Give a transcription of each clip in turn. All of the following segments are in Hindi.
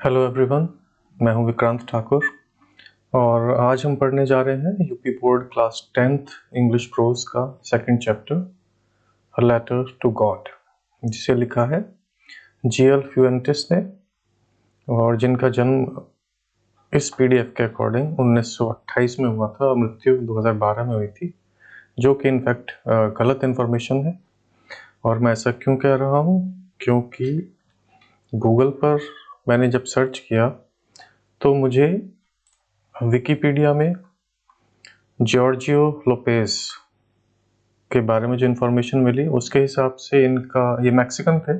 हेलो एवरीवन, मैं हूं विक्रांत ठाकुर और आज हम पढ़ने जा रहे हैं UP board class 10th English prose का second chapter a letter to God, जिसे लिखा है जीएल फ्यूएंटिस ने और जिनका जन्म इस पीडीएफ के अकॉर्डिंग 1928 में हुआ था और मृत्यु 2012 में हुई थी, जो कि इनफैक्ट गलत इन्फॉर्मेशन है। और मैं ऐसा क्यों कह रहा हूँ, क्योंकि गूगल पर मैंने जब सर्च किया तो मुझे विकिपीडिया में जॉर्जियो लोपेज के बारे में जो इन्फॉर्मेशन मिली उसके हिसाब से ये मैक्सिकन थे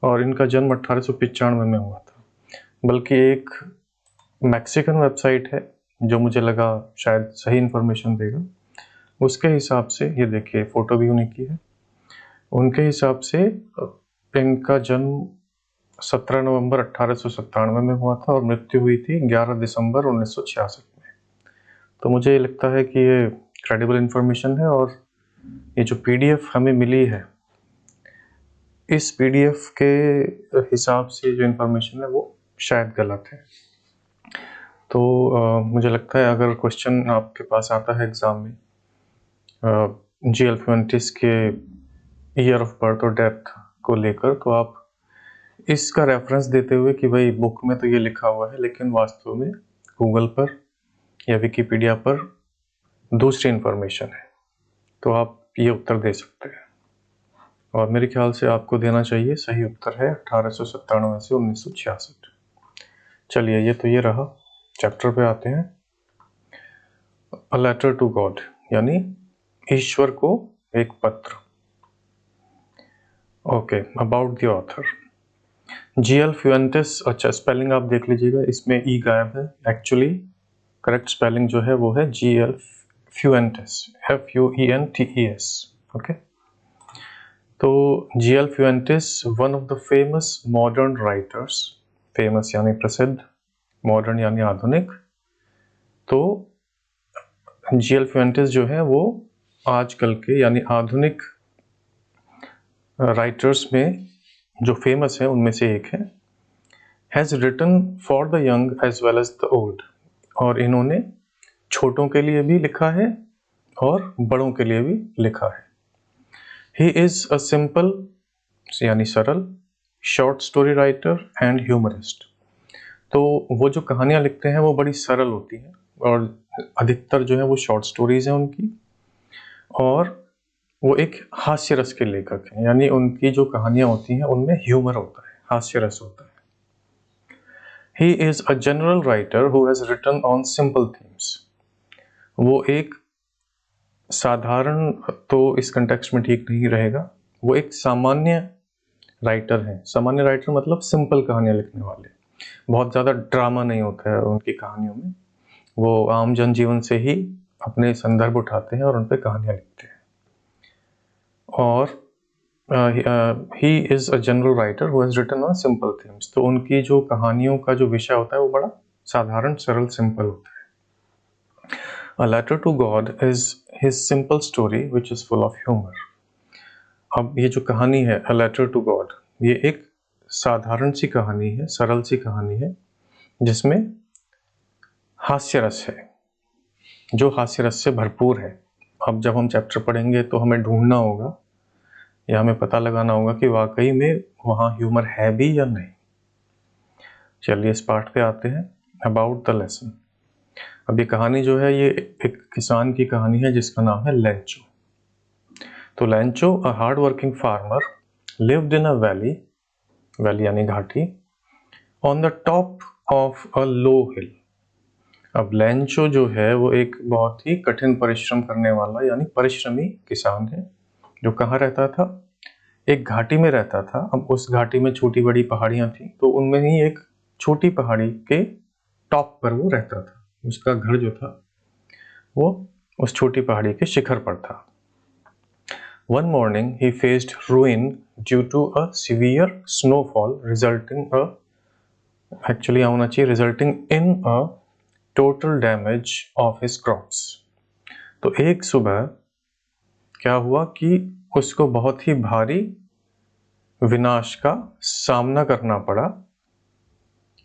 और इनका जन्म 1895 में हुआ था। बल्कि एक मैक्सिकन वेबसाइट है जो मुझे लगा शायद सही इन्फॉर्मेशन देगा, उसके हिसाब से ये देखिए फोटो भी उन्हीं की है। उनके हिसाब से इनका जन्म 17 नवंबर 1897 में हुआ था और मृत्यु हुई थी 11 दिसंबर 1966 में। तो मुझे लगता है कि ये क्रेडिबल इन्फॉर्मेशन है और ये जो पीडीएफ हमें मिली है, इस पीडीएफ के हिसाब से जो इन्फॉर्मेशन है वो शायद गलत है। तो मुझे लगता है अगर क्वेश्चन आपके पास आता है एग्जाम में जीएल फ्यूएंटिस के ईयर ऑफ बर्थ और डेथ को लेकर, तो आप इसका रेफरेंस देते हुए कि भाई बुक में तो ये लिखा हुआ है लेकिन वास्तव में गूगल पर या विकिपीडिया पर दूसरी इन्फॉर्मेशन है, तो आप ये उत्तर दे सकते हैं। और मेरे ख्याल से आपको देना चाहिए सही उत्तर है 1897 से 1966। चलिए ये रहा। चैप्टर पे आते हैं। अ लेटर टू गॉड यानी ईश्वर को एक पत्र। Okay, about the author GL Fuentes. अच्छा, स्पेलिंग आप देख लीजिएगा, इसमें ई गायब है। एक्चुअली करेक्ट स्पेलिंग जो है वो है जीएल फ्यूएंटिस, FUENTES। ओके, तो GL Fuentes one of the famous modern writers. Famous यानी प्रसिद्ध, मॉडर्न यानी आधुनिक। तो जीएल फ्यूएंटिस जो है वो आजकल के यानी आधुनिक राइटर्स में जो फेमस है उनमें से एक है। Has written for the young as well as the old. और इन्होंने छोटों के लिए भी लिखा है और बड़ों के लिए भी लिखा है। ही इज अ सिंपल यानी सरल, short story writer and humourist. तो वो जो कहानियां लिखते हैं वो बड़ी सरल होती हैं और अधिकतर जो है वो शॉर्ट स्टोरीज हैं उनकी, और वो एक हास्य रस के लेखक हैं, यानी उनकी जो कहानियां होती हैं उनमें ह्यूमर होता है, हास्य रस होता है। He is a general writer who has written on simple themes. वो एक साधारण, तो इस कंटेक्स्ट में ठीक नहीं रहेगा, वो एक सामान्य राइटर हैं। सामान्य राइटर मतलब सिंपल कहानियां लिखने वाले, बहुत ज़्यादा ड्रामा नहीं होता है उनकी कहानियों में। वो आम जनजीवन से ही अपने संदर्भ उठाते हैं और उन पर कहानियां लिखते हैं। और he is a general writer who has written on simple themes. तो उनकी जो कहानियों का जो विषय होता है वो बड़ा साधारण, सरल, सिंपल होता है। A letter to God is his simple story which is full of humor. अब ये जो कहानी है A letter to God, ये एक साधारण सी कहानी है, सरल सी कहानी है जिसमें हास्य रस है, जो हास्य रस से भरपूर है। अब जब हम चैप्टर पढ़ेंगे तो हमें ढूंढना होगा या हमें पता लगाना होगा कि वाकई में वहाँ ह्यूमर है भी या नहीं। चलिए इस पार्ट पे आते हैं, अबाउट द लेसन। अब ये कहानी जो है ये एक किसान की कहानी है जिसका नाम है लेंचो। तो Lencho, a hard working farmer, lived in a valley, valley यानी घाटी, on the top of a low hill. अब लेंचो जो है वो एक बहुत ही कठिन परिश्रम करने वाला यानी परिश्रमी किसान है, जो कहाँ रहता था, एक घाटी में रहता था। अब उस घाटी में छोटी बड़ी पहाड़ियां थी, तो उनमें ही एक छोटी पहाड़ी के टॉप पर वो रहता था। उसका घर जो था वो उस छोटी पहाड़ी के शिखर पर था। One morning he faced ruin due to a severe snowfall resulting in a total damage of his crops. तो एक सुबह क्या हुआ कि उसको बहुत ही भारी विनाश का सामना करना पड़ा।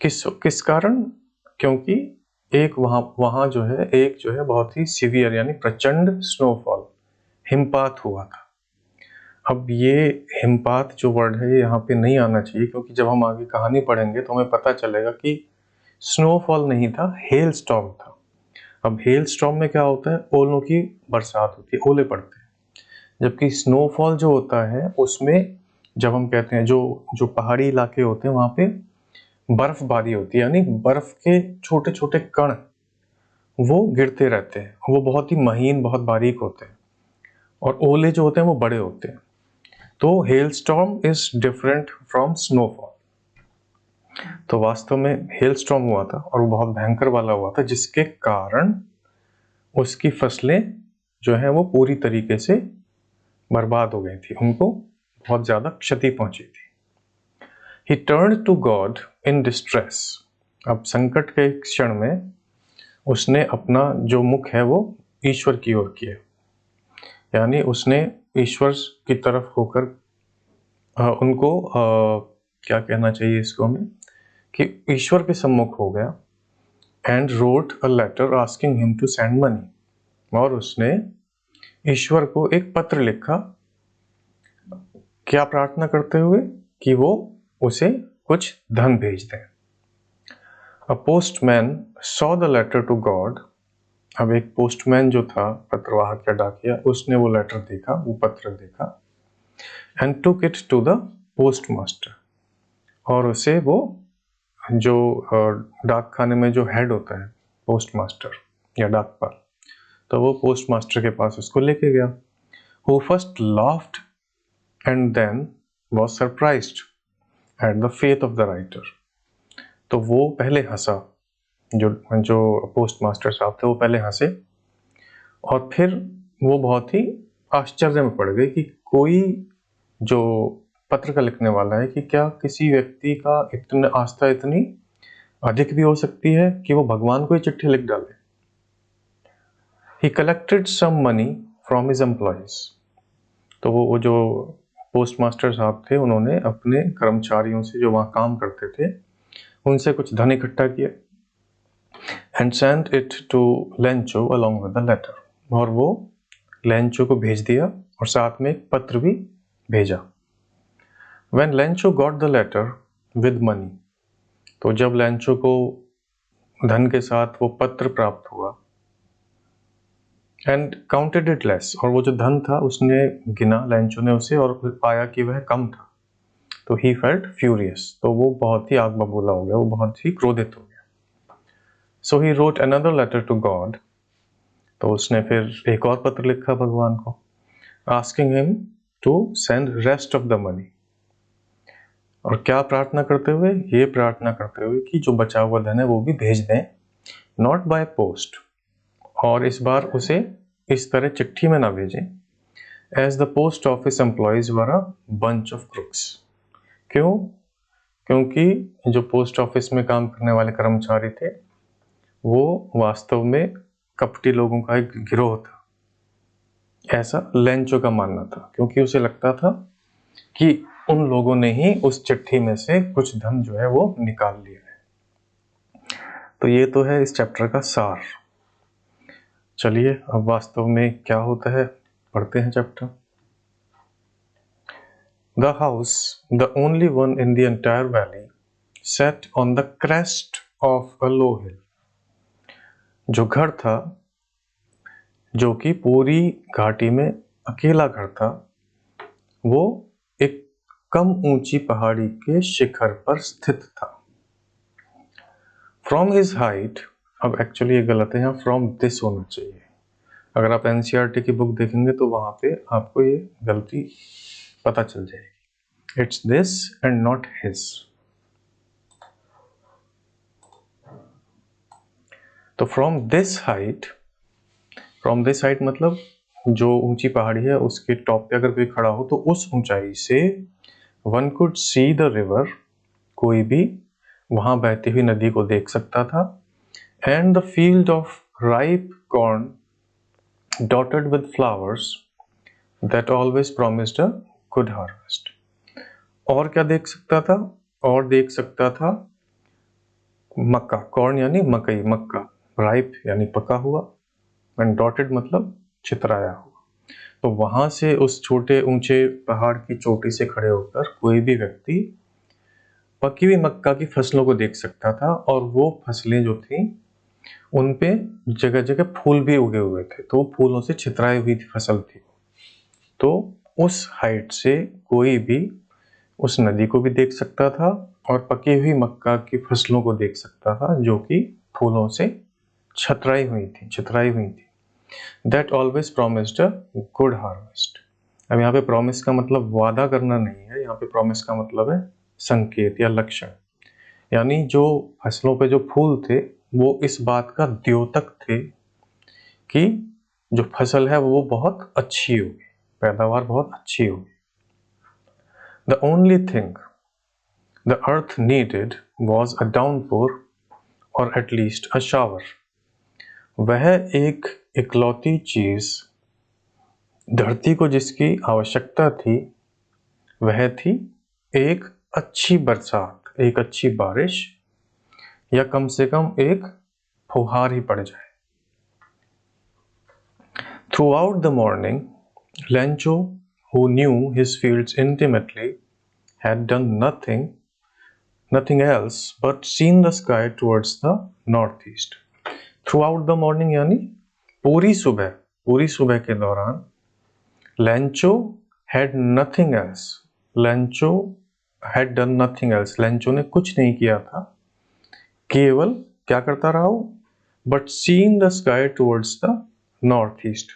किस कारण? क्योंकि एक वहां जो है बहुत ही सीवियर यानी प्रचंड स्नोफॉल, हिमपात हुआ था। अब ये हिमपात जो वर्ड है यहाँ पे नहीं आना चाहिए, क्योंकि जब हम आगे कहानी पढ़ेंगे तो हमें पता चलेगा कि स्नोफॉल नहीं था, हेल स्टॉर्म था। अब हेल स्टॉर्म में क्या होता है? ओलों की बरसात होती है, ओले पड़ते हैं। जबकि स्नोफॉल जो होता है उसमें जब हम कहते हैं जो जो पहाड़ी इलाके होते हैं वहां पे बर्फबारी होती है, यानी बर्फ के छोटे छोटे कण वो गिरते रहते हैं, वो बहुत ही महीन, बहुत बारीक होते हैं, और ओले जो होते हैं वो बड़े होते हैं। तो hello storm is different from snowfall. तो वास्तव में हेल स्टॉर्म हुआ था और वो बहुत भयंकर वाला हुआ था, जिसके कारण उसकी फसलें जो है वो पूरी तरीके से बर्बाद हो गई थी, उनको बहुत ज्यादा क्षति पहुंची थी। He turned to God in distress. अब संकट के क्षण में उसने अपना जो मुख है वो ईश्वर की ओर किया, यानी उसने ईश्वर की तरफ होकर उनको क्या कहना चाहिए इसको हमें, कि ईश्वर के सम्मुख हो गया। And wrote a letter asking him to send money, और उसने ईश्वर को एक पत्र लिखा, क्या प्रार्थना करते हुए? कि वो उसे कुछ धन भेज दें। A postman saw the letter to God. अब एक पोस्टमैन जो था, पत्रवाहक या डाकिया, उसने वो लेटर देखा, वो पत्र देखा, and took it to the postmaster. और उसे वो जो डाक खाने में जो हेड होता है, पोस्टमास्टर या डाकपाल, तो वो पोस्टमास्टर के पास उसको लेके गया। Who first laughed and then was surprised at the faith of the writer. तो वो पहले हंसा, जो पोस्ट मास्टर साहब थे वो पहले हंसे, और फिर वो बहुत ही आश्चर्य में पड़ गए कि कोई जो पत्र का लिखने वाला है, कि क्या किसी व्यक्ति का इतनी आस्था इतनी अधिक भी हो सकती है कि वो भगवान को ही चिट्ठी लिख डाले। He collected some money from his employees. तो वो जो पोस्ट मास्टर साहब थे उन्होंने अपने कर्मचारियों से जो वहाँ काम करते थे उनसे कुछ धन इकट्ठा किया, and sent it to Lencho along with the letter. और वो लेंचो को भेज दिया और साथ में एक पत्र भी भेजा। When Lencho got the letter with money, तो जब लेंचो को धन के साथ वो पत्र प्राप्त हुआ, and counted it less, और वो जो धन था उसने गिना, लेंचो ने उसे, और पाया कि वह कम था, तो he felt furious, तो वो बहुत ही आग बबूला हो गया, वो बहुत ही क्रोधित हो गया। So he wrote another letter to God, तो उसने फिर एक और पत्र लिखा भगवान को, asking him to send rest of the money, और क्या प्रार्थना करते हुए? ये प्रार्थना करते हुए कि जो बचा हुआ धन है वो भी भेज दें, not by post, और इस बार उसे इस तरह चिट्ठी में ना भेजें, as the post office employees were a bunch of crooks. क्यों? क्योंकि जो पोस्ट ऑफिस में काम करने वाले कर्मचारी थे वो वास्तव में कपटी लोगों का एक गिरोह था, ऐसा लेंचो का मानना था, क्योंकि उसे लगता था कि उन लोगों ने ही उस चिट्ठी में से कुछ धन जो है वो निकाल लिया है। तो ये तो है इस चैप्टर का सार। चलिए अब वास्तव में क्या होता है पढ़ते हैं chapter. The house, the only one in the entire valley, sat on the crest of a low hill. जो घर था, जो कि पूरी घाटी में अकेला घर था, वो एक कम ऊंची पहाड़ी के शिखर पर स्थित था। From his height, अब एक्चुअली ये गलत है, यहाँ फ्रॉम दिस होना चाहिए। अगर आप एनसीईआरटी की बुक देखेंगे तो वहां पे आपको ये गलती पता चल जाएगी। It's this and not his. तो फ्रॉम दिस हाइट मतलब जो ऊंची पहाड़ी है उसके टॉप पे अगर कोई खड़ा हो तो उस ऊंचाई से one could see the river, कोई भी वहां बहती हुई नदी को देख सकता था, and the field of ripe corn dotted with flowers that always promised a good harvest. और क्या देख सकता था? और देख सकता था मक्का, कॉर्न यानी मकई, मक्का, राइप यानी पका हुआ, एंड डॉटेड मतलब चितराया हुआ। तो वहां से उस छोटे ऊंचे पहाड़ की चोटी से खड़े होकर कोई भी व्यक्ति पकी हुई मक्का की फसलों को देख सकता था, और वो फसलें जो थी उन पे जगह जगह फूल भी उगे हुए थे, तो फूलों से छितराई हुई थी फसल थी। तो उस हाइट से कोई भी उस नदी को भी देख सकता था और पकी हुई मक्का की फसलों को देख सकता था जो कि फूलों से छितराई हुई थी। That always promised a good harvest. अब यहाँ पे प्रॉमिस का मतलब वादा करना नहीं है, यहाँ पे प्रॉमिस का मतलब है संकेत या लक्षण, यानी जो फसलों पे जो फूल थे वो इस बात का द्योतक थे कि जो फसल है वो बहुत अच्छी होगी, पैदावार बहुत अच्छी होगी। The only thing the earth needed was a downpour और एट लीस्ट अ शावर। वह एक इकलौती चीज धरती को जिसकी आवश्यकता थी वह थी एक अच्छी बरसात, एक अच्छी बारिश, या कम से कम एक फुहार ही पड़ जाए। Throughout the morning, Lencho, who knew his fields intimately, had done nothing else but seen the sky towards the northeast. Throughout the morning यानी पूरी सुबह के दौरान Lencho had nothing else. Lencho had done nothing else. Lencho ने कुछ नहीं किया था, केवल क्या करता रहा हो, but seen the sky towards the north east,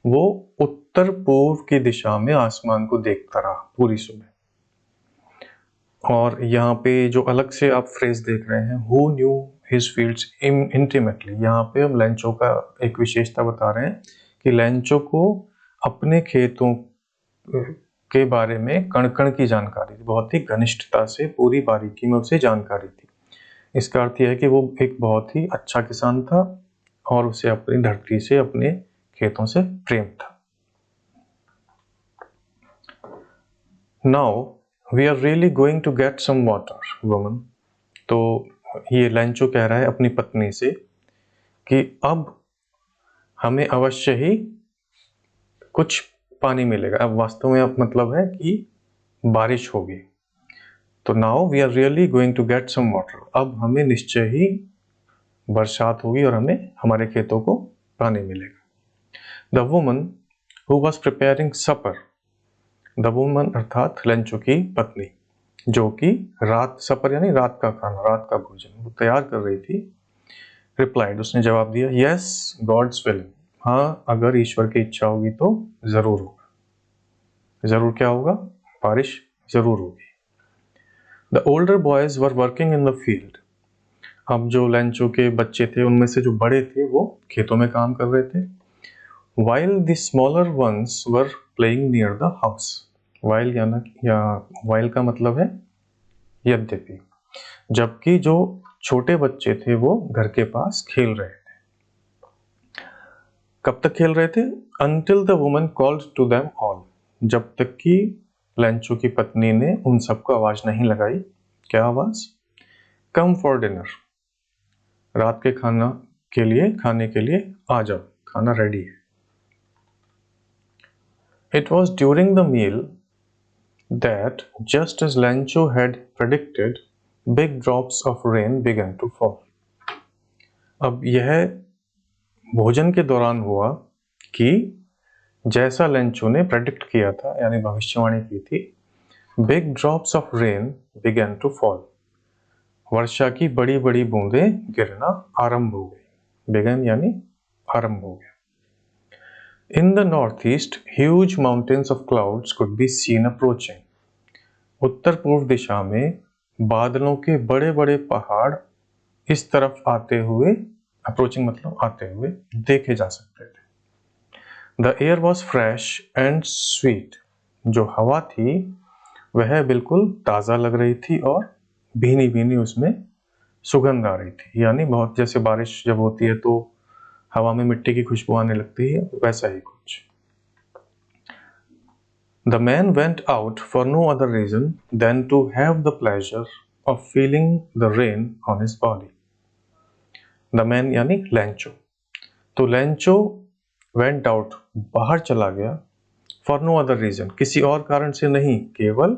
वो उत्तर पूर्व की दिशा में आसमान को देखता रहा पूरी सुबह। और यहाँ पे जो अलग से आप फ्रेज देख रहे हैं, who knew his fields intimately, यहाँ पे हम लेंचो का एक विशेषता बता रहे हैं कि लेंचो को अपने खेतों के बारे में कण कण की जानकारी थी, बहुत ही घनिष्ठता से पूरी बारीकी में उसे जानकारी थी। इसका अर्थ यह है कि वो एक बहुत ही अच्छा किसान था और उसे अपनी धरती से, अपने खेतों से प्रेम था। Now we are really going to get some water woman. तो ये लेंचो कह रहा है अपनी पत्नी से कि अब हमें अवश्य ही कुछ पानी मिलेगा। अब वास्तव में अब मतलब है कि बारिश होगी। तो now we are really going to get some water, अब हमें निश्चय ही बरसात होगी और हमें हमारे खेतों को पानी मिलेगा। The woman who was preparing supper, the woman अर्थात लेंचो की पत्नी, जो कि रात सपर यानी रात का खाना, रात का भोजन वो तैयार कर रही थी, रिप्लाइड, उसने जवाब दिया, यस गॉड्स विल, हाँ अगर ईश्वर की इच्छा होगी तो जरूर होगा। जरूर क्या होगा? बारिश जरूर होगी। The older boys were working in the field. अब जो लेंचो के बच्चे थे उनमें से जो बड़े थे वो खेतों में काम कर रहे थे। while the smaller ones were playing near the house. while या while का मतलब है यद्यपि, जबकि जो छोटे बच्चे थे वो घर के पास खेल रहे थे। कब तक खेल रहे थे? Until the woman called to them all. जब तक कि लेंचो की पत्नी ने उन सबको आवाज नहीं लगाई। क्या आवाज? Come for dinner. रात के खाने के लिए आ जाओ, खाना रेडी है। It was during the meal that, just as Lencho had predicted, big drops of rain began to fall. अब यह भोजन के दौरान हुआ कि जैसा लेंचो ने प्रेडिक्ट किया था, यानी भविष्यवाणी की थी, big drops of rain began to fall, वर्षा की बड़ी बड़ी बूंदें गिरना आरंभ हो गई। बिगन यानी आरंभ हो गया। In the northeast, huge mountains of clouds could be seen approaching. उत्तर पूर्व दिशा में बादलों के बड़े बड़े पहाड़ इस तरफ आते हुए, अप्रोचिंग मतलब आते हुए, देखे जा सकते थे। The air was fresh and sweet. जो हवा थी वह बिल्कुल ताज़ा लग रही थी और भीनी भीनी उसमें सुगंध आ रही थी, यानी बहुत, जैसे बारिश जब होती है तो हवा में मिट्टी की खुशबू आने लगती है, वैसा ही कुछ। The man went out for no other reason than to have the pleasure of feeling the rain on his body. The man यानी लैंचो। तो लैंचो वेंट आउट, बाहर चला गया, फॉर नो अदर रीजन, किसी और कारण से नहीं, केवल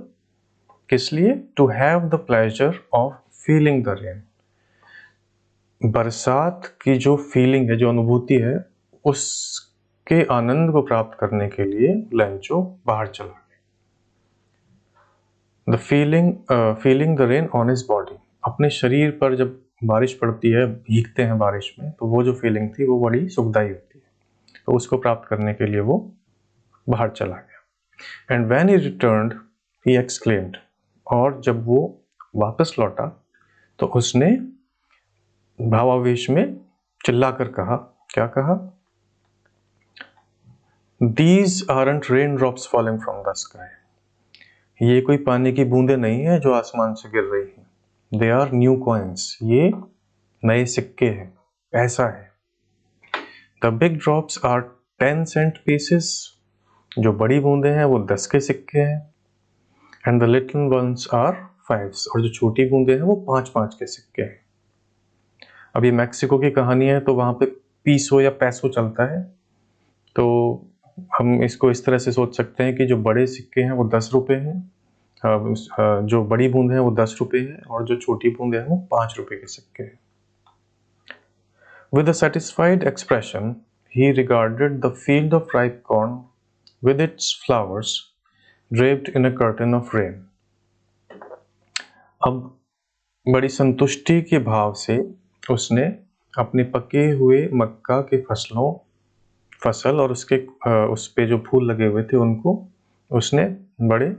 किस लिए? To have the pleasure of feeling the rain. बरसात की जो फीलिंग है, जो अनुभूति है, उसके आनंद को प्राप्त करने के लिए लैंचो बाहर चला गया। The feeling the rain on his body, अपने शरीर पर जब बारिश पड़ती है, भीगते हैं बारिश में, तो वो जो फीलिंग थी वो बड़ी सुखदायी होती है, तो उसको प्राप्त करने के लिए वो बाहर चला गया। And when he returned he exclaimed, और जब वो वापस लौटा तो उसने भावावेश में चिल्लाकर कहा, क्या कहा? These aren't raindrops falling from the sky, ये कोई पानी की बूंदें नहीं है जो आसमान से गिर रही हैं। They are new coins, ये नए सिक्के हैं, पैसा है। The big drops are 10 cent pieces, जो बड़ी बूंदें हैं वो 10 के सिक्के हैं। And the little ones are 5s, और जो छोटी बूंदें हैं वो 5-5 के सिक्के हैं। अब ये मैक्सिको की कहानी है, तो वहाँ पे पीसो या पैसो चलता है, तो हम इसको इस तरह से सोच सकते हैं कि जो बड़े सिक्के हैं वो 10 रुपए हैं, जो बड़ी बूंद है वो 10 रुपए है, और जो छोटी बूंद है वो 5 रुपए के सिक्के हैं। With a satisfied expression, he regarded the field of ripe corn with its flowers draped in a curtain of rain. अब बड़ी संतुष्टि के भाव से उसने अपने पके हुए मक्का के फसल और उस पे जो फूल लगे हुए थे उनको उसने बड़े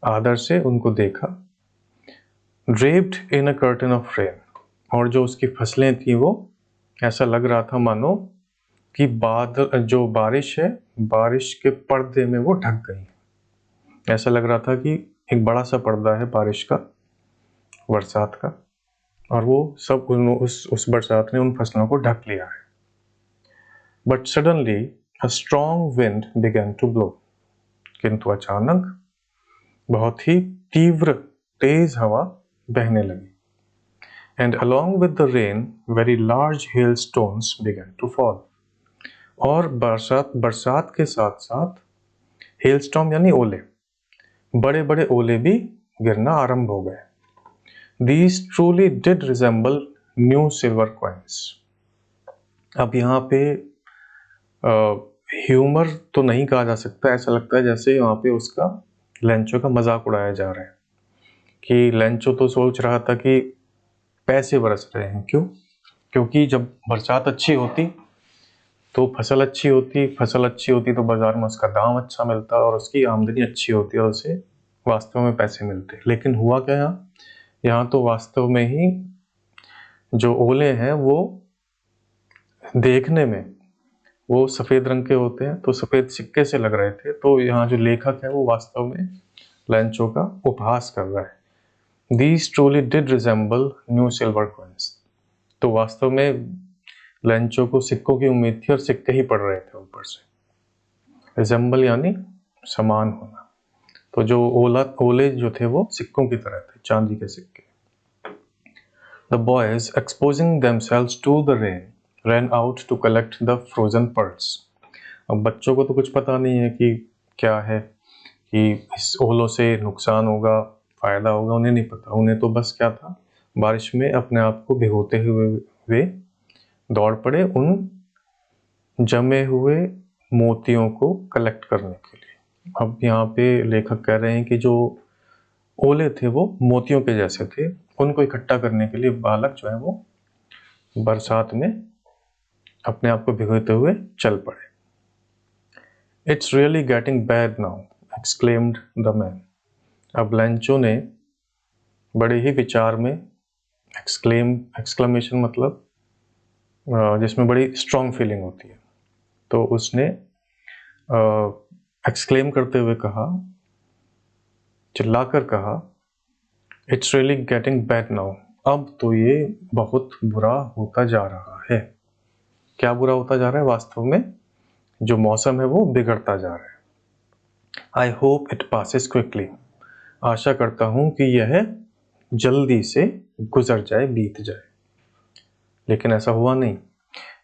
आदर से उनको देखा। Draped in a curtain of rain, और जो उसकी फसलें थी वो ऐसा लग रहा था मानो कि बादल, जो बारिश है, बारिश के पर्दे में वो ढक गई। ऐसा लग रहा था कि एक बड़ा सा पर्दा है बारिश का, बरसात का, और वो सब उस बरसात ने उन फसलों को ढक लिया है। But suddenly a strong wind began to blow, किंतु अचानक बहुत ही तीव्र तेज हवा बहने लगी। And along with the rain very large hailstones began to fall, और बरसात के साथ साथ हेलस्टॉर्म यानी ओले, बड़े बड़े ओले भी गिरना आरंभ हो गए। These truly did resemble new silver coins. अब यहाँ पे ह्यूमर तो नहीं कहा जा सकता, ऐसा लगता है जैसे वहाँ पे उसका लैंचो का मजाक उड़ाया जा रहा है कि लैंचो तो सोच रहा था कि पैसे बरस रहे हैं। क्यों? क्योंकि जब बरसात अच्छी होती तो फसल अच्छी होती तो बाजार में उसका दाम अच्छा मिलता और उसकी आमदनी अच्छी होती और उसे वास्तव में पैसे मिलते। लेकिन हुआ क्या यहाँ तो वास्तव में ही जो ओले हैं वो देखने में वो सफ़ेद रंग के होते हैं, तो सफ़ेद सिक्के से लग रहे थे। तो यहाँ जो लेखक है वो वास्तव में लैंचो का उपहास कर रहा है। These truly did resemble new silver coins. तो वास्तव में लैंचो को सिक्कों की उम्मीद थी और सिक्के ही पड़ रहे थे ऊपर से। रिजेंबल यानी समान होना। तो जो ओले जो थे वो सिक्कों की तरह थे, चांदी के सिक्के। The boys, exposing themselves to the rain, ran out to collect the frozen pearls. अब बच्चों को तो कुछ पता नहीं है कि क्या है, कि इस ओलों से नुकसान होगा, फायदा होगा, उन्हें नहीं पता। उन्हें तो बस क्या था, बारिश में अपने आप को भिगोते हुए वे दौड़ पड़े उन जमे हुए मोतियों को कलेक्ट करने के लिए। अब यहाँ पे लेखक कह रहे हैं कि जो ओले थे वो मोतियों के जैसे थे, उनको इकट्ठा करने के लिए बालक जो है वो बरसात में अपने आप को भिगोते हुए चल पड़े। It's really getting bad now, exclaimed the man. अब लैंचो ने बड़े ही विचार में, एक्सक्लेमेशन मतलब जिसमें बड़ी स्ट्रॉन्ग फीलिंग होती है, तो उसने एक्सक्लेम करते हुए कहा, चिल्लाकर कहा, it's really getting bad now, अब तो ये बहुत बुरा होता जा रहा है। क्या बुरा होता जा रहा है? वास्तव में जो मौसम है वो बिगड़ता जा रहा है। I hope it passes quickly, आशा करता हूं कि यह जल्दी से गुजर जाए, बीत जाए। लेकिन ऐसा हुआ नहीं।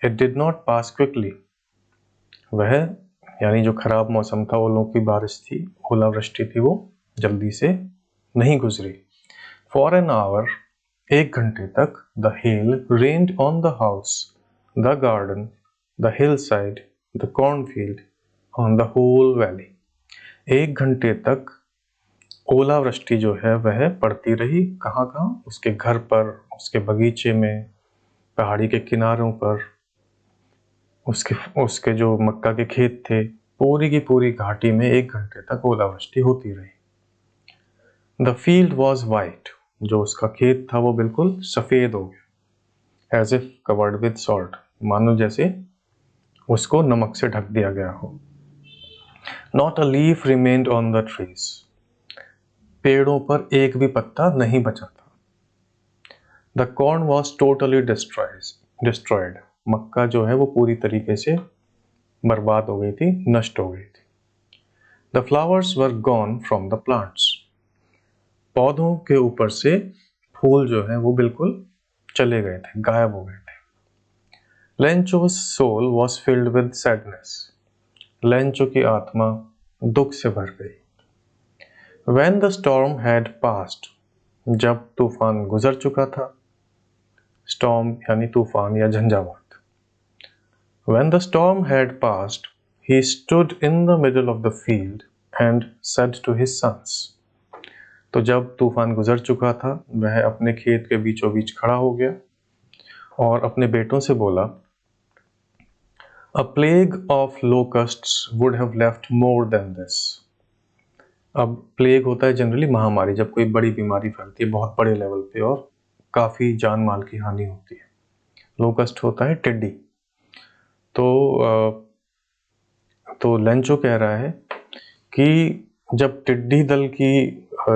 It did not pass quickly, वह यानी जो खराब मौसम था, ओलों की बारिश थी, ओलावृष्टि थी, वो जल्दी से नहीं गुजरी। फॉर एन आवर, 1 घंटे तक, the hail rained on the house, the garden, the hill side, the cornfield, on the whole valley. 1 घंटे तक ओलावृष्टि जो है वह पड़ती रही। कहाँ कहाँ? उसके घर पर, उसके बगीचे में, पहाड़ी के किनारों पर, उसके उसके जो मक्का के खेत थे, पूरी की पूरी घाटी में 1 घंटे तक ओलावृष्टि होती रही। द फील्ड वॉज वाइट, जो उसका खेत था वो बिल्कुल सफेद हो गया। As if covered with salt, मानो जैसे उसको नमक से ढक दिया गया हो। Not a leaf remained on the trees, पेड़ों पर एक भी पत्ता नहीं बचा था। The corn was totally destroyed, मक्का जो है वो पूरी तरीके से बर्बाद हो गई थी, नष्ट हो गई थी। The flowers were gone from the plants, पौधों के ऊपर से फूल जो है वो बिल्कुल चले गए थे, गायब हो गए थे। Lencho's soul was filled with sadness, Lencho की आत्मा दुख से भर गई। When the storm had passed, जब तूफान गुजर चुका था, स्टॉर्म यानी तूफान या झंझावात। When the storm had passed, he stood in the middle of the field and said to his sons. तो जब तूफान गुजर चुका था, वह अपने खेत के बीचों बीच खड़ा हो गया और अपने बेटों से बोला, A plague of locusts would have left more than this. अब प्लेग होता है जनरली महामारी, जब कोई बड़ी बीमारी फैलती है बहुत बड़े लेवल पे और काफ़ी जान माल की हानि होती है। लोकस्ट होता है टिड्डी। तो लेंचो कह रहा है कि जब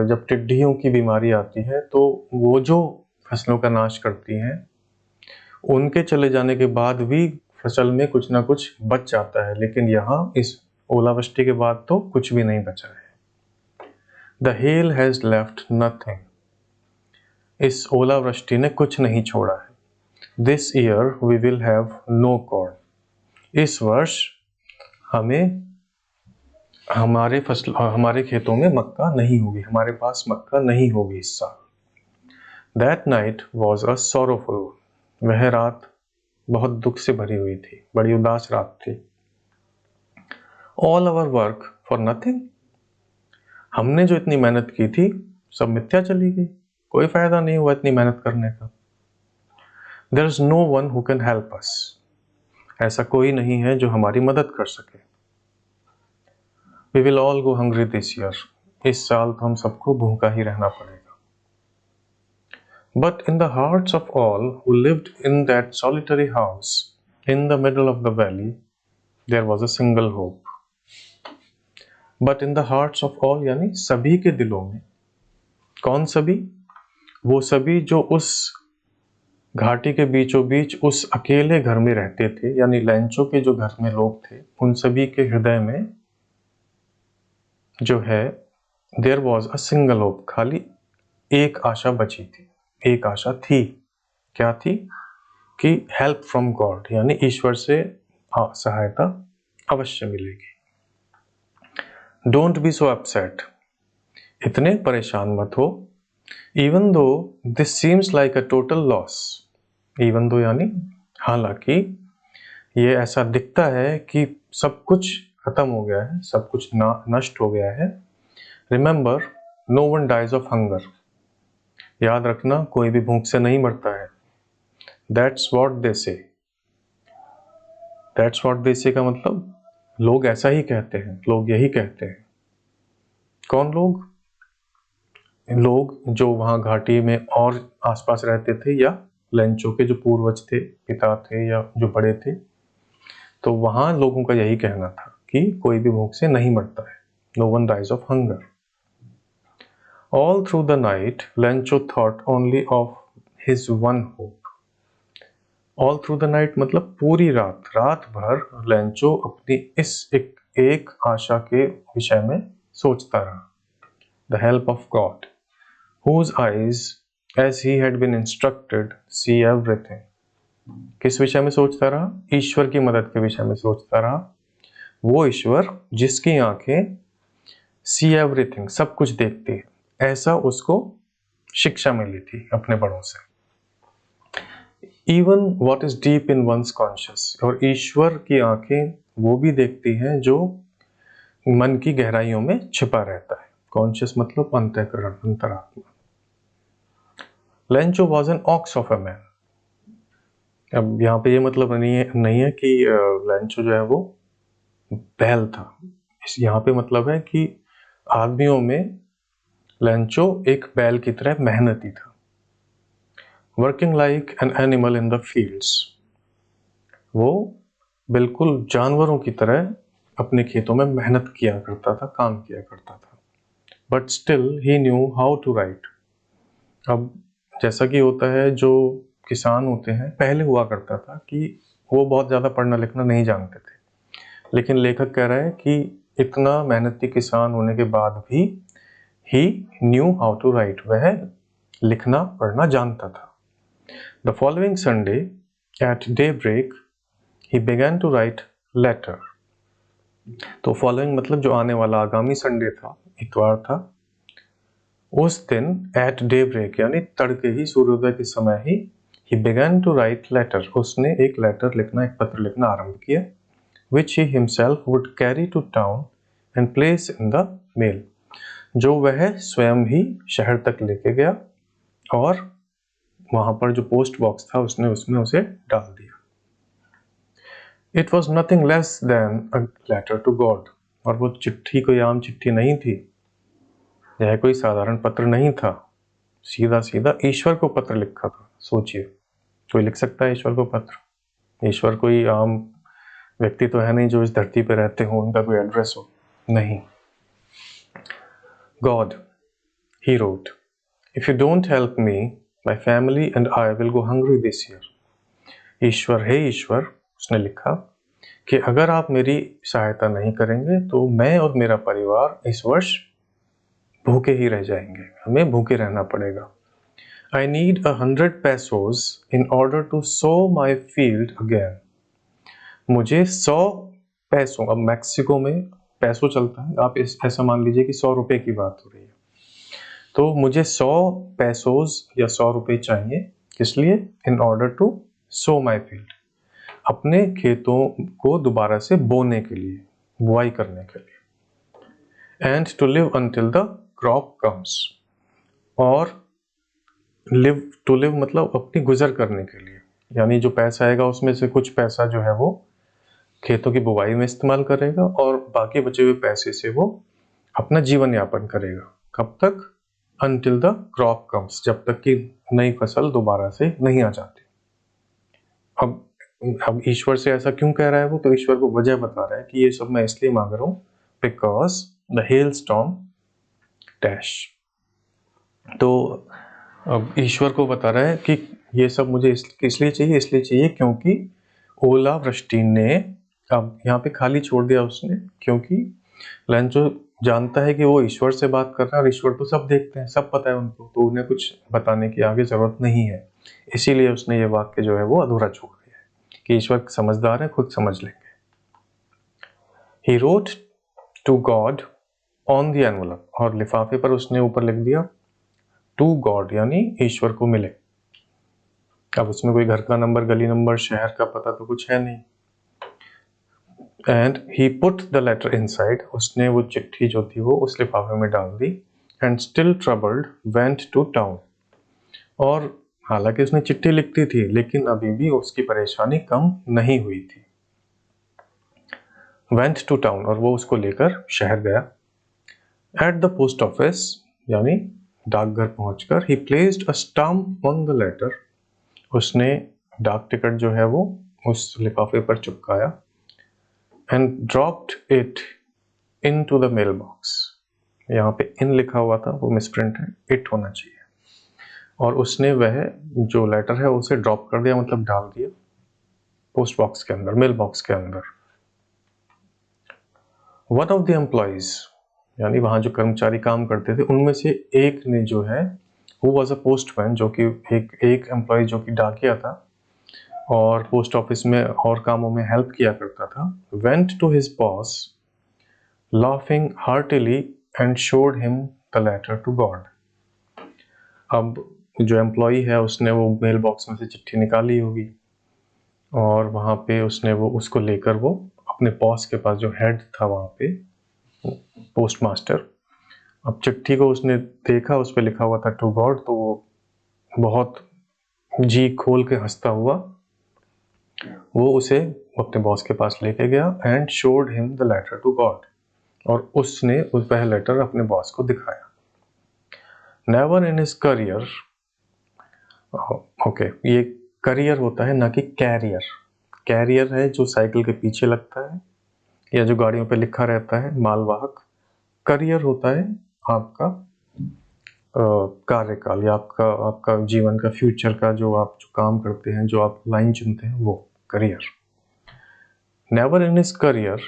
जब टिड्डियों की बीमारी आती है तो वो जो फसलों का नाश करती हैं, उनके चले जाने के बाद भी फसल में कुछ ना कुछ बच जाता है, लेकिन यहाँ इस ओलावृष्टि के बाद तो कुछ भी नहीं बचा है। The hail has left nothing. इस ओलावृष्टि ने कुछ नहीं छोड़ा है। This year we will have no corn. इस वर्ष हमें हमारे खेतों में मक्का नहीं होगी, हमारे पास मक्का नहीं होगी इस साल। That night was a sorrowful. वह रात बहुत दुख से भरी हुई थी, बड़ी उदास रात थी। All our work for nothing. हमने जो इतनी मेहनत की थी सब मिथ्या चली गई, कोई फायदा नहीं हुआ इतनी मेहनत करने का। There is no one who can help us. ऐसा कोई नहीं है जो हमारी मदद कर सके। We will all go hungry this year. इस साल तो हम सबको भूखा ही रहना पड़ेगा। But in the hearts of all who lived in that solitary house in the middle of the valley, there was a single hope. But in the hearts of all यानी सभी के दिलों में। कौन सभी? वो सभी जो उस घाटी के बीचों बीच उस अकेले घर में रहते थे, यानी लेंचो के जो घर में लोग थे, उन सभी के हृदय में जो है there was a single hope, खाली एक आशा बची थी, एक आशा थी। क्या थी? कि हेल्प फ्रॉम गॉड, यानी ईश्वर से सहायता अवश्य मिलेगी। डोंट बी सो अपसेट, इतने परेशान मत हो। Even though this seems like a total loss, even though यानी हालांकि ये ऐसा दिखता है कि सब कुछ खत्म हो गया है, सब कुछ नष्ट हो गया है। Remember, no one dies of hunger, याद रखना कोई भी भूख से नहीं मरता है। दैट्स व्हाट दे से, दैट्स व्हाट दे से का मतलब लोग ऐसा ही कहते हैं, लोग यही कहते हैं। कौन लोग? लोग जो वहां घाटी में और आसपास रहते थे, या लेंचो के जो पूर्वज थे, पिता थे या जो बड़े थे, तो वहां लोगों का यही कहना था कि कोई भी भूख से नहीं मरता है। No one dies of hunger. All through the night, Lencho thought only of his one hope. All through the night मतलब पूरी रात, रात भर लेंचो अपनी इस एक आशा के विषय में सोचता रहा। The help of God, whose eyes, as he had been instructed, see everything. किस विषय में सोचता रहा? ईश्वर की मदद के विषय में सोचता रहा। वो ईश्वर जिसकी आंखें सी एवरीथिंग, सब कुछ देखती है, ऐसा उसको शिक्षा मिली थी अपने बड़ों से। Even what is deep in one's conscious, और ईश्वर की आंखें वो भी देखती हैं जो मन की गहराइयों में छिपा रहता है। कॉन्शियस मतलब अंतःकरण, अंतरात्मा। Lencho was an ox of a man. अब यहाँ पे ये मतलब नहीं है कि लेंचो जो है वो बैल था। यहाँ पे मतलब है कि आदमियों में लेंचो एक बैल की तरह मेहनती था। Working like an animal in the fields, वो बिल्कुल जानवरों की तरह अपने खेतों में मेहनत किया करता था, काम किया करता था। But still he knew how to write. अब जैसा कि होता है, जो किसान होते हैं, पहले हुआ करता था कि वो बहुत ज़्यादा पढ़ना लिखना नहीं जानते थे, लेकिन लेखक कह रहा है कि इतना मेहनती किसान होने के बाद भी he knew how to write, वह लिखना पढ़ना जानता था। The following Sunday at day break he began to write letter. तो फॉलोइंग मतलब जो आने वाला आगामी संडे था, इतवार था, उस दिन एट डे ब्रेक यानी तड़के ही, सूर्योदय के समय ही began टू राइट लेटर, उसने एक लेटर लिखना, एक पत्र लिखना आरंभ किया, which he himself would carry to town and place in the mail, जो वह स्वयं ही शहर तक लेके गया और वहां पर जो पोस्ट बॉक्स था उसने उसमें उसे डाल दिया। It was nothing less than a letter to God, और वो चिट्ठी कोई आम चिट्ठी नहीं थी, यह कोई साधारण पत्र नहीं था, सीधा सीधा ईश्वर को पत्र लिखा था। सोचिए, कोई लिख सकता है ईश्वर को पत्र? ईश्वर कोई आम व्यक्ति तो है नहीं जो इस धरती पर रहते हो, उनका कोई एड्रेस हो, नहीं। God, he wrote, if you don't help me, my family and I will go hungry this year. ईश्वर, हे ईश्वर, उसने लिखा कि अगर आप मेरी सहायता नहीं करेंगे तो मैं और मेरा परिवार इस वर्ष भूखे ही रह जाएंगे, हमें भूखे रहना पड़ेगा। I need 100 pesos in order to sow my field again. मुझे 100 पैसों, अब मैक्सिको में पैसों चलता है, आप ऐसा मान लीजिए कि 100 रुपए की बात हो रही है, तो मुझे 100 पैसोज या 100 रुपए चाहिए, किस लिए? In order to sow my field, अपने खेतों को दोबारा से बोने के लिए, बुआई करने के लिए। And to live until the crop comes, और टू लिव मतलब अपनी गुजर करने के लिए, यानी जो पैसा आएगा उसमें से कुछ पैसा जो है वो खेतों की बुवाई में इस्तेमाल करेगा और बाकी बचे हुए पैसे से वो अपना जीवन यापन करेगा। कब तक? Until the crop comes, जब तक कि नई फसल दोबारा से नहीं आ जाती। अब ईश्वर से ऐसा क्यों कह रहा है वो? तो ईश्वर को वजह बता रहा है कि ये सब मैं इसलिए मांग रहा हूँ, because the hell storm dash. तो अब ईश्वर को बता रहा है कि ये सब मुझे इसलिए चाहिए क्योंकि ओला वृष्टि ने, अब यहाँ पे खाली छोड़ दिया उसने, क्योंकि लेंचो जानता है कि वो ईश्वर से बात कर रहा है और ईश्वर तो सब देखते हैं, सब पता है उनको, तो उन्हें कुछ बताने की आगे जरूरत नहीं है। इसीलिए उसने ये वाक्य जो है वो अधूरा छोड़ दिया है कि ईश्वर समझदार है, खुद समझ लेंगे। He wrote to God on the envelope, और लिफाफे पर उसने ऊपर लिख दिया to God, यानी ईश्वर को मिले। अब उसमें कोई घर का नंबर, गली नंबर, शहर का पता तो कुछ है नहीं। And he put the letter inside, उसने वो चिट्ठी जो थी वो उस लिफाफे में डाल दी। And still troubled went to town, और हालांकि उसने चिट्ठी लिखती थी लेकिन अभी भी उसकी परेशानी कम नहीं हुई थी। वेंट टू टाउन, और वो उसको लेकर शहर गया। एट द पोस्ट ऑफिस, यानी डाकघर पहुंचकर, he placed a stamp on the letter, उसने डाक टिकट जो है वो उस लिफाफे पर चिपकाया। And dropped it into the mail box, यहाँ पे इन लिखा हुआ था, वो मिसप्रिंट है, इट होना चाहिए, और उसने वह जो लेटर है उसे ड्रॉप कर दिया, मतलब डाल दिया पोस्ट बॉक्स के अंदर, मेल बॉक्स के अंदर। वन ऑफ द एम्प्लॉइज, यानी वहां जो कर्मचारी काम करते थे उनमें से एक ने जो है, हु वाज अ पोस्टमैन, जो कि एक एम्प्लॉय जो कि डाकिया था, और पोस्ट ऑफिस में और कामों में हेल्प किया करता था, went to his boss laughing heartily and showed him the letter to God. अब जो एम्प्लॉई है उसने वो मेल बॉक्स में से चिट्ठी निकाली होगी और वहाँ पे उसने वो उसको लेकर वो अपने बॉस के पास, जो हेड था वहाँ पे पोस्ट मास्टर, अब चिट्ठी को उसने देखा, उस पर लिखा हुआ था टू गॉड, तो वो बहुत जी खोल के हंसता हुआ वो उसे अपने बॉस के पास लेके गया and showed him the letter to God, और उसने उस वह लेटर अपने बॉस को दिखाया. Never in his career, okay, ये करियर होता है ना कि कैरियर. कैरियर है जो साइकिल के पीछे लगता है या जो गाड़ियों पे लिखा रहता है, मालवाहक. करियर होता है आपका कार्यकाल या आपका आपका जीवन का, फ्यूचर का, जो आप जो काम करते हैं, जो आप लाइन चुनते हैं, वो career. Never in his career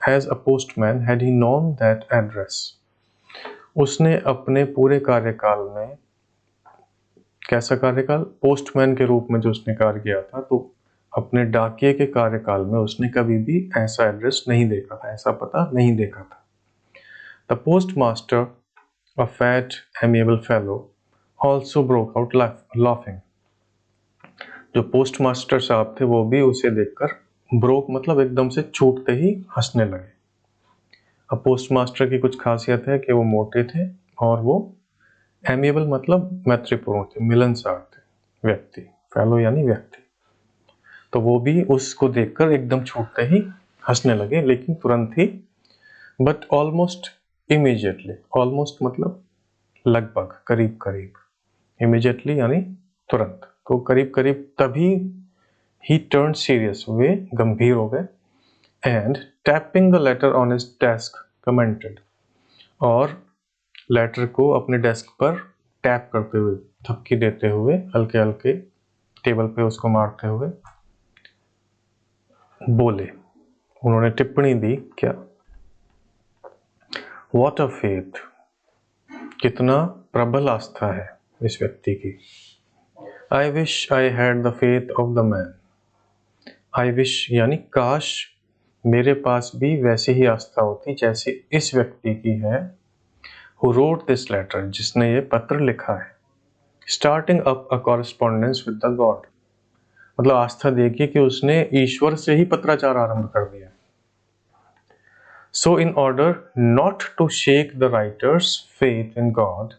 as a postman had he known that address. उसने अपने पूरे कार्यकाल में, कैसा कार्यकाल, पोस्टमैन के रूप में जो उसने कार्य किया था, तो अपने डाकिये के कार्यकाल में उसने कभी भी ऐसा एड्रेस नहीं देखा था, ऐसा पता नहीं देखा था. The post master, a fat amiable fellow, also broke out laughing. जो पोस्ट मास्टर साहब थे वो भी उसे देखकर ब्रोक मतलब एकदम से छूटते ही हंसने लगे. अब पोस्ट मास्टर की कुछ खासियत है कि वो मोटे थे और वो एमिएबल मतलब मैत्रीपूर्ण थे, मिलनसार थे व्यक्ति, फेलो यानी व्यक्ति. तो वो भी उसको देखकर एकदम छूटते ही हंसने लगे, लेकिन तुरंत ही, बट ऑलमोस्ट इमीडिएटली. ऑलमोस्ट मतलब लगभग, करीब करीब. इमीडिएटली यानी तुरंत, तो करीब करीब. तभी ही टर्न सीरियस, वे गंभीर हो गए. And tapping the later on his desk commented, और लेटर को अपने डेस्क पर टैप करते हुए, थपकी देते हुए, हल्के हल्के टेबल पे उसको मारते हुए बोले, उन्होंने टिप्पणी दी, क्या, व्हाट अ फेथ, कितना प्रबल आस्था है इस व्यक्ति की. I wish I had the faith of the man. I wish यानी काश मेरे पास भी वैसी ही आस्था होती जैसी इस व्यक्ति की है. हु रोट दिस लेटर, जिसने ये पत्र लिखा है. Starting up a correspondence with the God, मतलब आस्था देखिए कि उसने ईश्वर से ही पत्राचार आरंभ कर दिया. So in order not to shake the writer's faith in God.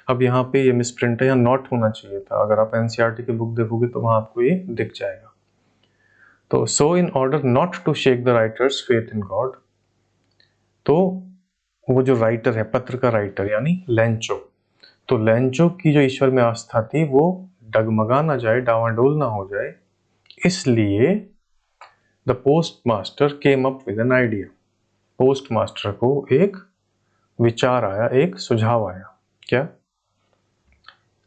अब यहाँ पे ये मिसप्रिंट है, यहाँ नॉट होना चाहिए था. अगर आप एनसीईआरटी की बुक देखोगे तो वहां आपको ये दिख जाएगा. तो so in order not to shake the writer's faith in God, तो वो जो राइटर है, पत्र का राइटर यानी लेंचो, तो लेंचो की जो ईश्वर में आस्था थी वो डगमगा ना जाए, डावाडोल ना हो जाए, इसलिए the post master came up with an idea. Post master को एक विचार आया, एक सुझाव आया. क्या?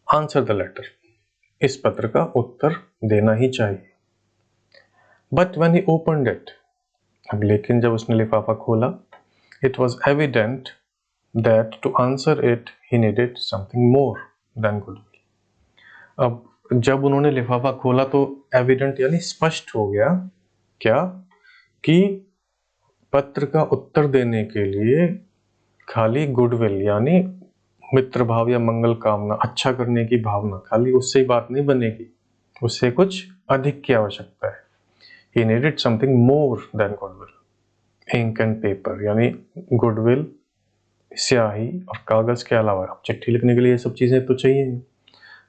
आंसर द लेटर, इस पत्र का उत्तर देना ही चाहिए. But when he opened it, अब लेकिन जब उसने लिफाफा खोला, it was evident that to answer it he needed something more than goodwill. अब जब उन्होंने लिफाफा खोला तो एविडेंट यानी स्पष्ट हो गया, क्या, कि पत्र का उत्तर देने के लिए खाली गुडविल यानी मित्र भाव या मंगल कामना, अच्छा करने की भावना, खाली उससे ही बात नहीं बनेगी, उससे कुछ अधिक की आवश्यकता है. He needed something more than goodwill. Ink and paper यानी गुडविल, स्याही और कागज के अलावा, अब चिट्ठी लिखने के लिए ये सब चीजें तो चाहिए ही,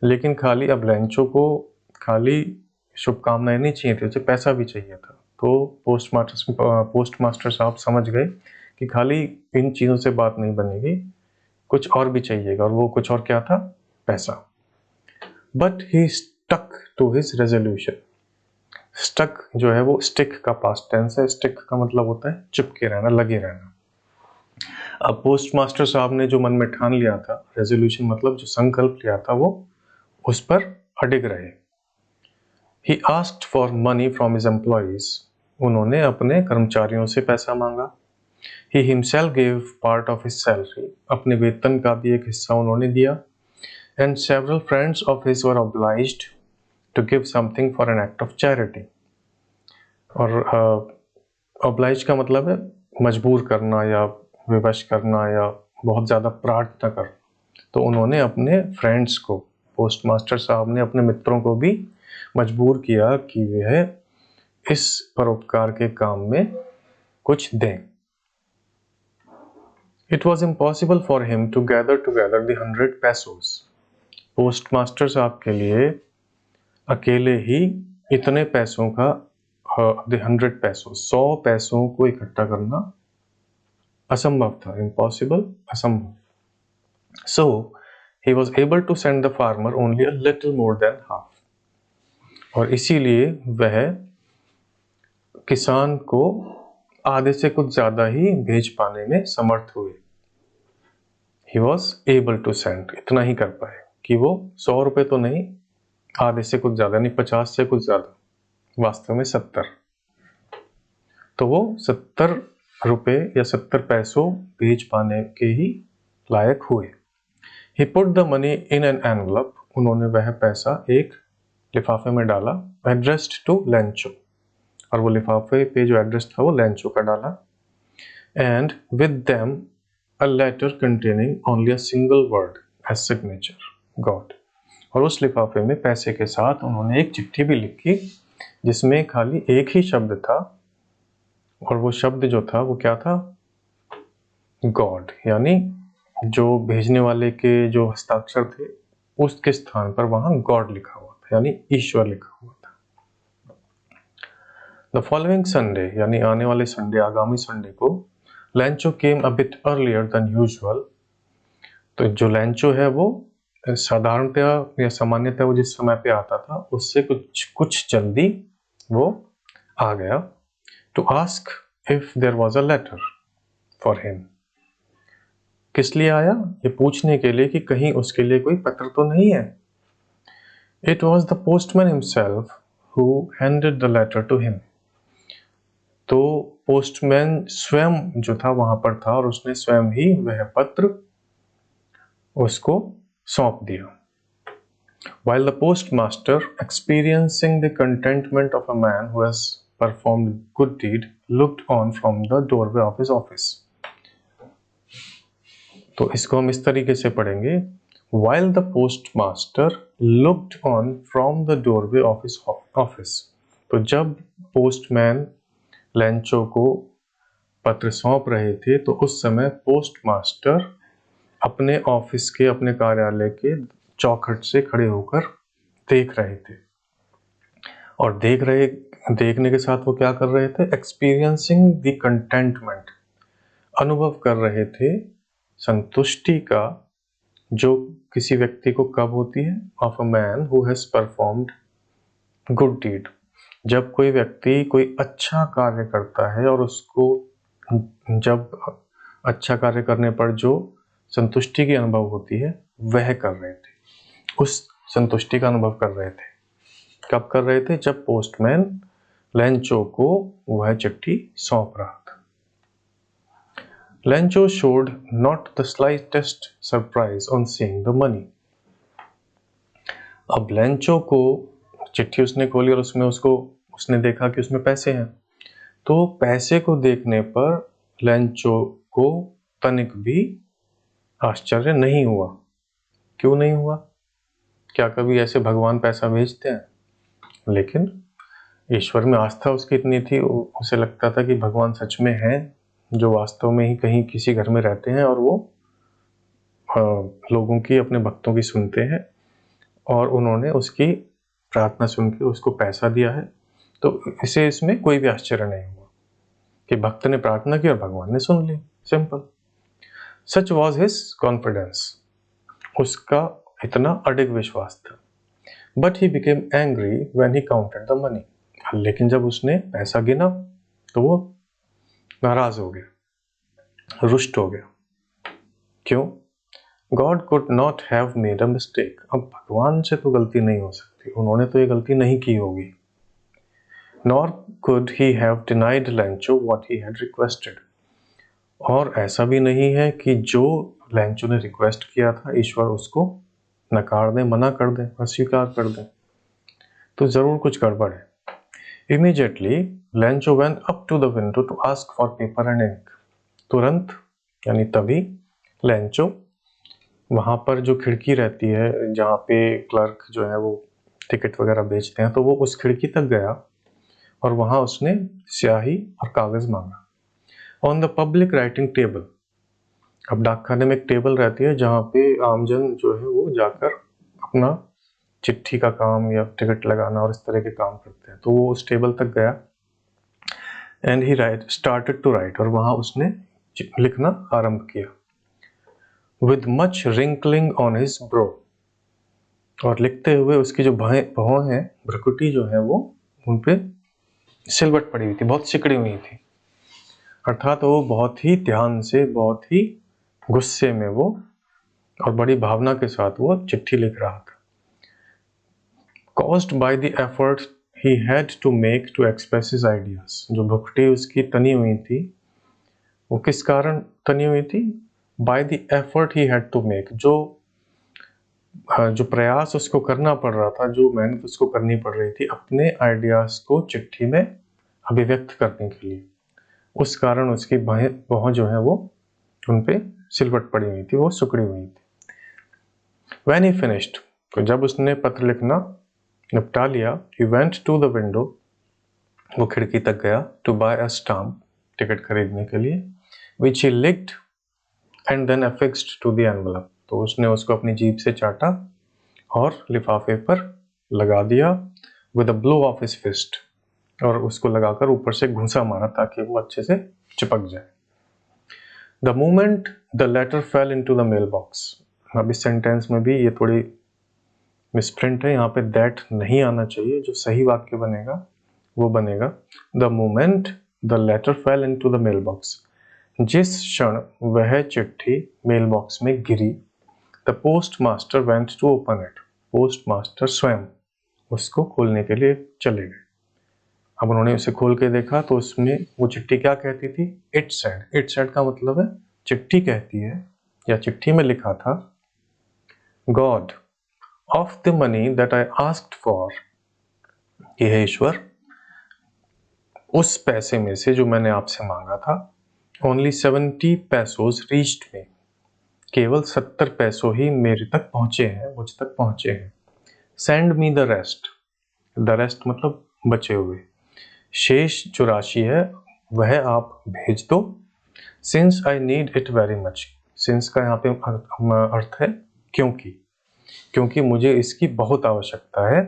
लेकिन खाली अब लेंचो को खाली शुभकामनाएं नहीं चाहिए थी, उसे पैसा भी चाहिए था. तो पोस्ट मास्टर साहब समझ गए कि खाली इन चीजों से बात नहीं बनेगी, कुछ और भी चाहिएगा, और वो कुछ और क्या था? पैसा. But he stuck to his resolution. Stuck जो है वो स्टिक का पास्ट टेंस है. स्टिक का मतलब होता है चिपके रहना, लगे रहना. अब पोस्ट मास्टर साहब ने जो मन में ठान लिया था, रेजोल्यूशन मतलब जो संकल्प लिया था, वो उस पर अडिग रहे. He asked for money from his employees. उन्होंने अपने कर्मचारियों से पैसा मांगा. He himself gave part of his salary. अपने वेतन का भी एक हिस्सा उन्होंने दिया. And several friends of his were obliged to give something for an act of charity. और oblige का मतलब है मजबूर करना या विवश करना या बहुत ज़्यादा प्रार्थना करना। तो उन्होंने अपने फ्रेंड्स को, पोस्ट मास्टर साहब ने अपने मित्रों को भी मजबूर किया कि वह इस परोपकार के काम में कुछ दें। It was impossible for him to gather together the 100 pesos. Post master साहब के लिए अकेले ही इतने पैसों का the 100 pesos, 100 पैसों को इकट्ठा करना असंभव था। Impossible, असंभव। So he was able to send the farmer only a little more than half. और इसीलिए वह किसान को आधे से कुछ ज्यादा ही भेज पाने में समर्थ हुए। He was able to send, इतना ही कर पाए कि वो 100 रुपए तो नहीं, आधे से कुछ ज्यादा, नहीं 50 से कुछ ज्यादा, वास्तव में 70। तो वो 70 रुपए या 70 पैसों भेज पाने के ही लायक हुए। He put the money in an envelope, उन्होंने वह पैसा एक लिफाफे में डाला, addressed to Lencho, और वो लिफाफे पे जो एड्रेस था वो लेंचो का डाला। And with them a letter containing only a single word as signature, God. और उस लिफाफे में पैसे के साथ उन्होंने एक चिट्ठी भी लिखी जिसमें खाली एक ही शब्द था, और वो शब्द जो था वो क्या था? गॉड, यानी जो भेजने वाले के जो हस्ताक्षर थे उसके स्थान पर वहां गॉड लिखा हुआ था, यानी ईश्वर लिखा हुआ था। द फॉलोइंग संडे, यानी आने वाले संडे, आगामी संडे को, Lencho came a bit earlier than usual. तो जो लेंचो है वो साधारणतः या सामान्यतः वो जिस समय पे आता था उससे कुछ जल्दी वो आ गया। To ask if there was a letter for him. किस लिए आया? ये पूछने के लिए कि कहीं उसके लिए कोई पत्र तो नहीं है। It was the postman himself who handed the letter to him. तो पोस्टमैन स्वयं जो था वहां पर था और उसने स्वयं ही वह पत्र उसको सौंप दिया। While the postmaster, experiencing the contentment of a man who has performed good deed, looked on from the doorway of his office. तो इसको हम इस तरीके से पढ़ेंगे, while the postmaster looked on from the doorway of his office. तो जब पोस्टमैन लेंचो को पत्र सौंप रहे थे तो उस समय पोस्टमास्टर अपने ऑफिस के, अपने कार्यालय के चौखट से खड़े होकर देख रहे थे। और देखने के साथ वो क्या कर रहे थे? एक्सपीरियंसिंग द कंटेंटमेंट, अनुभव कर रहे थे संतुष्टि का, जो किसी व्यक्ति को कब होती है? Of a man who has performed good deed. जब कोई व्यक्ति कोई अच्छा कार्य करता है और उसको जब अच्छा कार्य करने पर जो संतुष्टि की अनुभव होती है वह कर रहे थे, उस संतुष्टि का अनुभव कर रहे थे। कब कर रहे थे? जब पोस्टमैन लेंचो को वह चिट्ठी सौंप रहा था। Lencho showed not the slightest surprise on seeing the money. अब लेंचो को चिट्ठी उसने खोली और उसने देखा कि उसमें पैसे हैं। तो पैसे को देखने पर लेंचो को तनिक भी आश्चर्य नहीं हुआ। क्यों नहीं हुआ? क्या कभी ऐसे भगवान पैसा भेजते हैं? लेकिन ईश्वर में आस्था उसकी इतनी थी, उसे लगता था कि भगवान सच में है, जो वास्तव में ही कहीं किसी घर में रहते हैं और वो लोगों की, अपने भक्तों की सुनते हैं, और उन्होंने उसकी प्रार्थना सुन के उसको पैसा दिया है। तो इसमें कोई भी आश्चर्य नहीं हुआ कि भक्त ने प्रार्थना की और भगवान ने सुन ली। Simple. Such was his confidence, उसका इतना अडिग विश्वास था। But he became angry when he counted the money. लेकिन जब उसने पैसा गिना तो वो नाराज हो गया, रुष्ट हो गया। क्यों? God could not have made a mistake. अब भगवान से तो गलती नहीं हो सकती, उन्होंने तो ये गलती नहीं की होगी। Nor could he have denied Lencho what he had requested. और ऐसा भी नहीं है कि जो लेंचो ने रिक्वेस्ट किया था ईश्वर उसको नकार दे, मना कर दे, अस्वीकार कर दे। तो ज़रूर कुछ गड़बड़ है। Immediately, Lencho went up to the window to ask for paper and ink. तुरंत यानी तभी लेंचो वहाँ पर जो खिड़की रहती है जहाँ पे क्लर्क जो है वो टिकट वगैरह बेचते हैं, तो वो उस खिड़की तक गया और वहाँ उसने स्याही और कागज़ मांगा। On the public writing table, अब डाकखाने में एक टेबल रहती है जहाँ पे आमजन जो है वो जाकर अपना चिट्ठी का काम या टिकट लगाना और इस तरह के काम करते हैं, तो वो उस टेबल तक गया and he started to write, और वहाँ उसने लिखना आरंभ किया। With much wrinkling on his brow, और लिखते हुए उसकी जो भौं हैं, भ्रुकुटी जो है वो उन पे सिलवट पड़ी हुई थी, बहुत सिकड़ी हुई थी, अर्थात वो बहुत ही ध्यान से, बहुत ही गुस्से में वो और बड़ी भावना के साथ वो चिट्ठी लिख रहा था। Caused by the effort he had to make to express his ideas, जो भ्रुकुटी उसकी तनी हुई थी वो किस कारण तनी हुई थी? By the effort he had to make, जो प्रयास उसको करना पड़ रहा था, जो मेहनत उसको करनी पड़ रही थी अपने आइडियाज को चिट्ठी में अभिव्यक्त करने के लिए, उस कारण उसकी भौं जो है वो उन पे सिलवट पड़ी हुई थी, वो सुकड़ी हुई थी। When he finished, तो जब उसने पत्र लिखना निपटा लिया, he went to the window, वो खिड़की तक गया, to buy a stamp, ticket खरीदने के लिए, which he licked and then affixed to the envelope, तो उसने उसको अपनी जीभ से चाटा और लिफाफे पर लगा दिया with a blow of his fist, और उसको लगाकर ऊपर से घूंसा मारा ताकि वो अच्छे से चिपक जाए। The moment the letter fell into the mailbox, अब इस सेंटेंस में भी ये थोड़ी मिसप्रिंट है, यहाँ पे दैट नहीं आना चाहिए, जो सही वाक्य बनेगा वो बनेगा The moment the letter fell into the mailbox, जिस क्षण वह चिट्ठी मेल बॉक्स में गिरी, the post master went to open it, post master स्वयं उसको खोलने के लिए चले गए। अब उन्होंने उसे खोल के देखा तो उसमें वो चिट्ठी क्या कहती थी? इट सेड का मतलब है चिट्ठी कहती है या चिट्ठी में लिखा था, God of the money that I asked for, कि हे ईश्वर, उस पैसे में से जो मैंने आपसे मांगा था, ओनली 70 पैसोज रीच्ड मी, केवल 70 पैसों ही मेरे तक पहुंचे हैं, मुझ तक पहुंचे हैं। सेंड मी द रेस्ट मतलब बचे हुए, शेष जो राशि है वह आप भेज दो। Since I need it very much, since का यहाँ पे अर्थ है क्योंकि मुझे इसकी बहुत आवश्यकता है।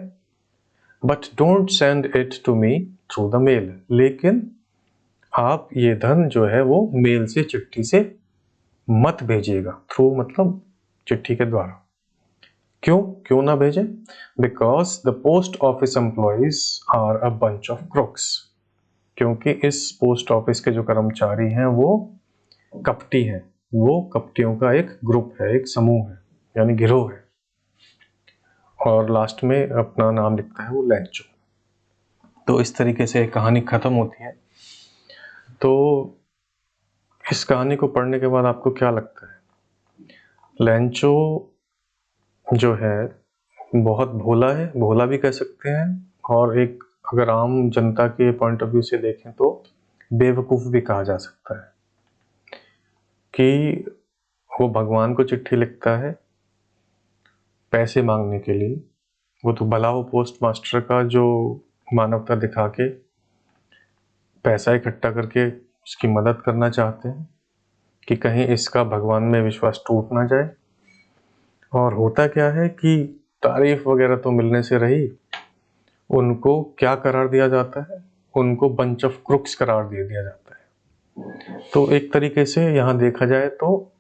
But don't send it to me through the mail, लेकिन आप ये धन जो है वो मेल से, चिट्ठी से मत भेजिएगा। थ्रू मतलब चिट्ठी के द्वारा। क्यों ना भेजें? Because the post office employees are a bunch of crooks, क्योंकि इस पोस्ट ऑफिस के जो कर्मचारी हैं वो कपटी हैं, वो कपटियों का एक ग्रुप है, एक समूह है, यानी गिरोह है। और लास्ट में अपना नाम लिखता है वो लेंचो। तो इस तरीके से कहानी खत्म होती है। तो इस कहानी को पढ़ने के बाद आपको क्या लगता है? लेंचो जो है बहुत भोला है, भोला भी कह सकते हैं, और एक अगर आम जनता के पॉइंट ऑफ व्यू से देखें तो बेवकूफ़ भी कहा जा सकता है, कि वो भगवान को चिट्ठी लिखता है पैसे मांगने के लिए। वो तो भला वो पोस्ट मास्टर का जो मानवता दिखा के पैसा इकट्ठा करके उसकी मदद करना चाहते हैं कि कहीं इसका भगवान में विश्वास टूट ना जाए। और होता क्या है कि तारीफ वगैरह तो मिलने से रही, उनको क्या करार दिया जाता है? उनको बंच ऑफ क्रुक्स करार दे दिया जाता है। तो एक तरीके से यहाँ देखा जाए तो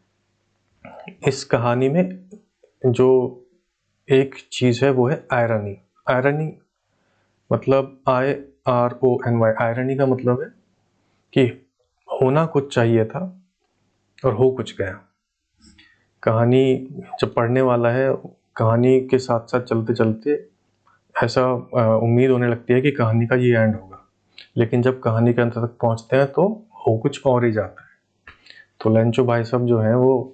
इस कहानी में जो एक चीज़ है वो है आयरनी। आयरनी मतलब IRONY, आयरनी का मतलब है कि होना कुछ चाहिए था और हो कुछ गया। कहानी जब पढ़ने वाला है, कहानी के साथ साथ चलते चलते ऐसा उम्मीद होने लगती है कि कहानी का ये एंड होगा, लेकिन जब कहानी के अंत तक पहुंचते हैं तो हो कुछ और ही जाता है। तो लेंचो भाई साहब जो हैं वो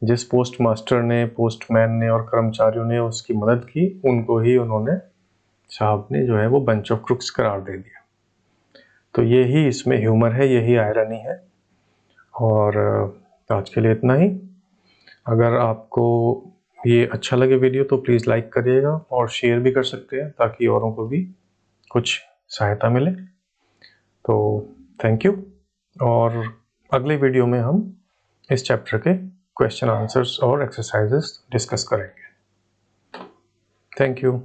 जिस पोस्ट मास्टर ने, पोस्टमैन ने और कर्मचारियों ने उसकी मदद की, उनको ही उन्होंने साहब ने जो है वो बंच ऑफ क्रुक्स करार दे दिया। तो यही इसमें ह्यूमर है, यही आयरनी है। और आज के लिए इतना ही। अगर आपको ये अच्छा लगे वीडियो तो प्लीज़ लाइक करिएगा और शेयर भी कर सकते हैं ताकि औरों को भी कुछ सहायता मिले। तो थैंक यू, और अगले वीडियो में हम इस चैप्टर के क्वेश्चन आंसर्स और एक्सरसाइजेस डिस्कस करेंगे। Thank you.